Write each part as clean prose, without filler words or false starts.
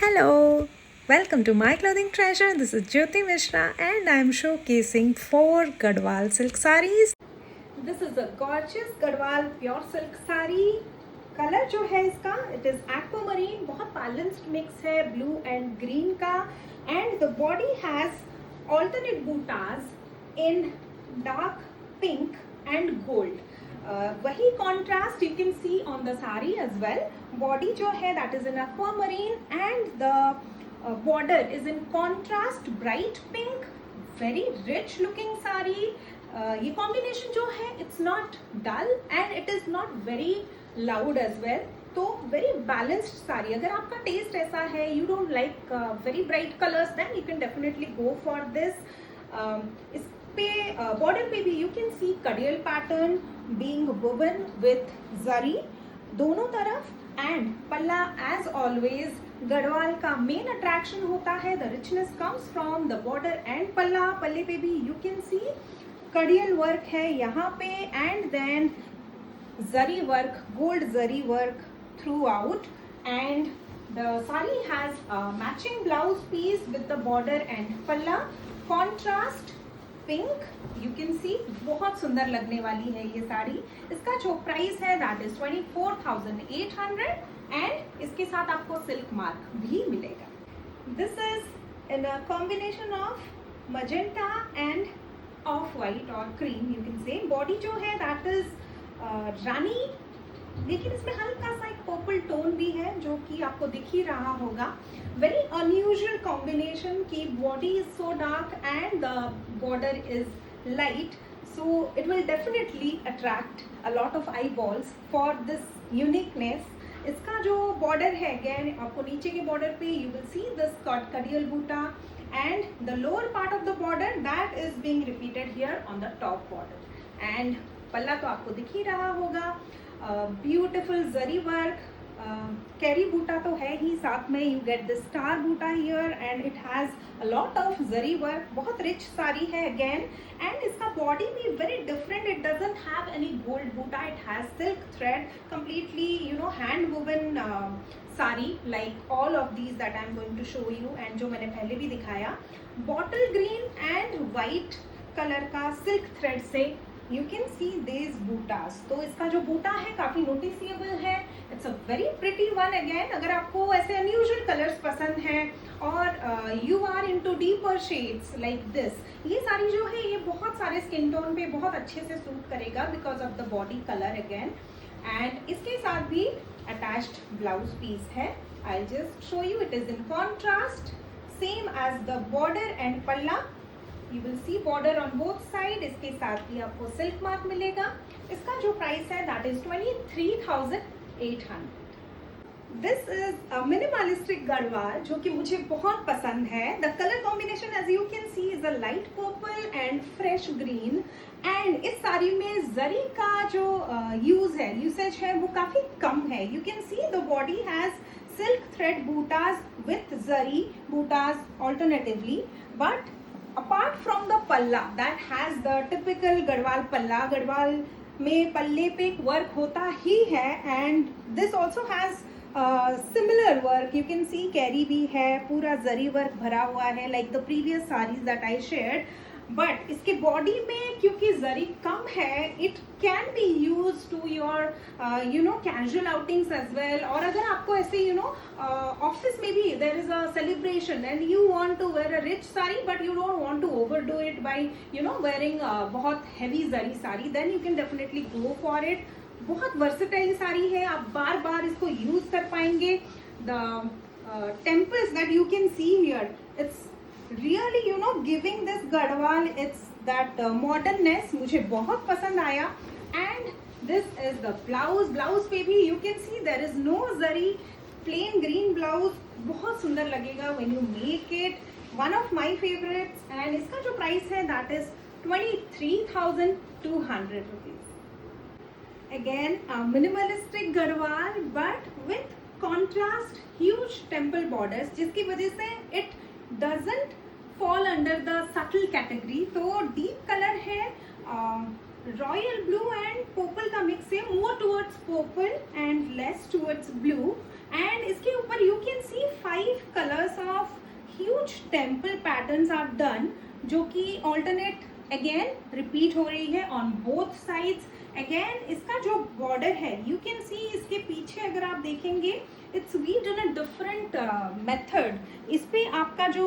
Hello, welcome to My Clothing Treasure. This is Jyoti Mishra and I am showcasing 4 Gadwal silk sarees. This is a gorgeous Gadwal pure silk saree. Colour जो है इसका it is aquamarine, बहुत balanced mix है blue and green का and the body has alternate buttas in dark pink and gold. वही contrast you can see on the sari as well. Body जो है that is in aquamarine and the border is in contrast bright pink. Very rich looking sari. ये combination जो है it's not dull and it is not very loud as well. तो very balanced sari. अगर आपका test ऐसा है you don't like very bright colours then you can definitely go for this. इस पे बॉर्डर पे भी you can see kadiyal pattern being woven with zari दोनों तरफ. एंड पल्ला एज ऑलवेज गढ़वाल का मेन अट्रैक्शन होता है. The richness comes from the border and palla. पल्ले पे भी you can see kadiyal work है यहाँ पे and then zari work, gold zari work throughout, and the saree has a matching blouse piece with the border and palla. Contrast pink you can see, बहुत सुंदर लगने वाली है ये साड़ी. इसका जो प्राइस है that is 24,800 and इसके साथ आपको सिल्क मार्क भी मिलेगा. This is in a combination of magenta and off white or cream you can say. Body जो है that is रानी, लेकिन इसमें हल्का सा एक पर्पल टोन भी है जो कि आपको दिख ही रहा होगा. वेरी अनयूजुअल कॉम्बिनेशन की body is so dark and the border is light. So it will definitely attract a lot of I balls for this uniqueness. इसका जो बॉर्डर है अगेन आपको नीचे के बॉर्डर पे you will see this kadiyal buta and the lower part of the border that is being repeated here on the top border. And पल्ला तो आपको दिख ही रहा होगा. Beautiful zari work. कैरी बूटा तो है ही, साथ में you get the star buta here and it has a lot of zari work. बहुत रिच साड़ी है अगेन एंड इसका बॉडी भी very different. It doesn't have any gold buta. It has silk thread completely you know hand woven sari like all of these that I am going to show you and जो मैंने पहले भी दिखाया. Bottle green and white colour का silk thread से you can see this butas. तो इसका जो बूटा है काफी नोटिसिएबल है. It's a very pretty one again. अगर आपको ऐसे अनयूजुअल कलर्स पसंद हैं और you are into deeper shades like this, ये साड़ी जो है ये बहुत सारे स्किन टोन पे बहुत अच्छे से सूट करेगा because of the body colour again. And इसके साथ भी अटैच्ड ब्लाउज पीस है. I just show you. It is in contrast same as the border and palla. You will see border on both side. इसके साथ भी आपको silk mark मिलेगा. इसका जो प्राइस है that is 23,800. This is a minimalistic Garhwal जो कि मुझे बहुत पसंद है. The color combination as you can see is a light purple and fresh green. And इस साड़ी में जरी का जो यूसेज है वो काफी कम है. You can see the body has silk thread bootas with zari bootas alternatively, but apart from the palla that has the typical Garhwal पल्ला. गढ़वाल में पल्ले पे वर्क होता ही है and this also has similar work. You can see carry भी है, पूरा जरी work भरा हुआ है like the previous sarees that I shared. But इसके बॉडी में क्योंकि जरी कम है it can be use to your you know casual outings as well. और अगर आपको ऐसे यू नो ऑफिस में भी there is a celebration and you want to wear a rich sari but you don't want to overdo it by you know wearing बहुत heavy zari sari, then you can definitely go for it. बहुत versatile sari है. आप बार बार इसको use कर पाएंगे. The temples that you can see here it's really you know giving this gadwal it's that modernness मुझे बहुत पसंद आया. and this is the blouse पे भी you can see there is no zari, plain green blouse. बहुत सुंदर लगेगा when you make it. one of my favorites and इसका जो प्राइस है that is 23,200 rupees. again a minimalistic gadwal but with contrast huge temple borders जिसकी वजह से it doesn't fall under the subtle category. तो deep color है royal blue and purple का mix है. More towards purple and less towards blue. And इसके ऊपर you can see 5 temple patterns are done, जो कि ऑल्टरनेट अगेन रिपीट हो रही है ऑन बोथ साइड्स. अगेन इसका जो बॉर्डर है, यू कैन सी इसके पीछे अगर आप देखेंगे, it's weaved in a different method. इस पे आपका जो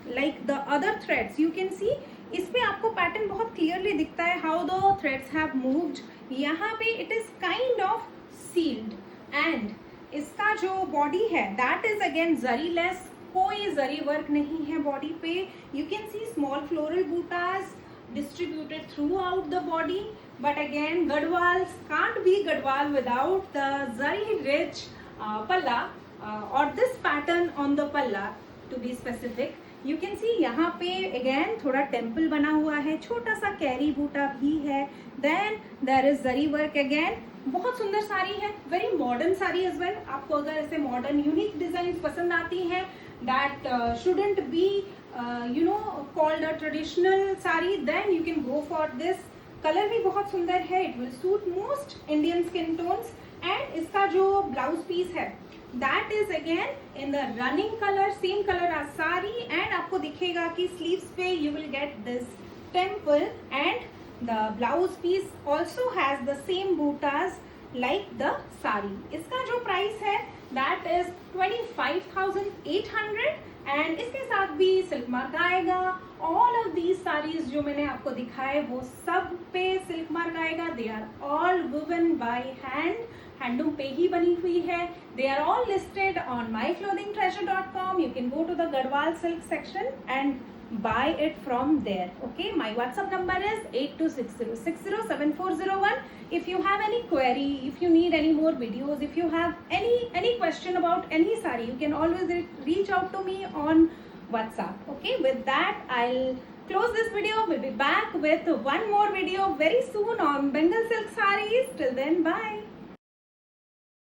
like the other threads, you can see इस पे आपको पैटर्न बहुत क्लियरली दिखता है, how the threads have moved. यहाँ पे it is kind of sealed. And इसका जो बॉडी है that is again zari less, कोई जरी वर्क नहीं है बॉडी पे. You can see small floral butas distributed throughout the body, but again Gadwals can't be Gadwal without the zari rich palla or this pattern on the palla to be specific. You can see यहाँ पे again थोड़ा temple बना हुआ है, छोटा सा carry बूटा भी है. Then there is zari work again. बहुत सुंदर साड़ी है, very modern sari as well. आपको अगर ऐसे मॉडर्न यूनिक डिजाइन पसंद आती हैं, that shouldn't be called a traditional sari, then you can go for this. Colour भी बहुत सुंदर है, it will suit most Indian skin tones. and इसका जो ब्लाउज पीस है that is again in the running color, same color as sari. and आपको दिखेगा कि sleeves पे you will get this temple, and the blouse piece also has the same bootas like the sari. इसका जो price है that is 25,800. And इसके साथ भी सिल्क मार्क आएगा. ऑल ऑफ दीज साड़ीज जो मैंने आपको दिखाए वो सब पे सिल्क मार्क आएगा. They are all woven by hand, handloom पे ही बनी हुई है. They are all listed on myclothingtreasure.com. You can go to the Gadwal silk section and buy it from there. Okay, my WhatsApp number is 8260607401. if you have any query, if you need any more videos, if you have any question about any sari, you can always reach out to me on WhatsApp. Okay, with that I'll close this video. We'll be back with one more video very soon on Bengal silk sarees. Till then, bye.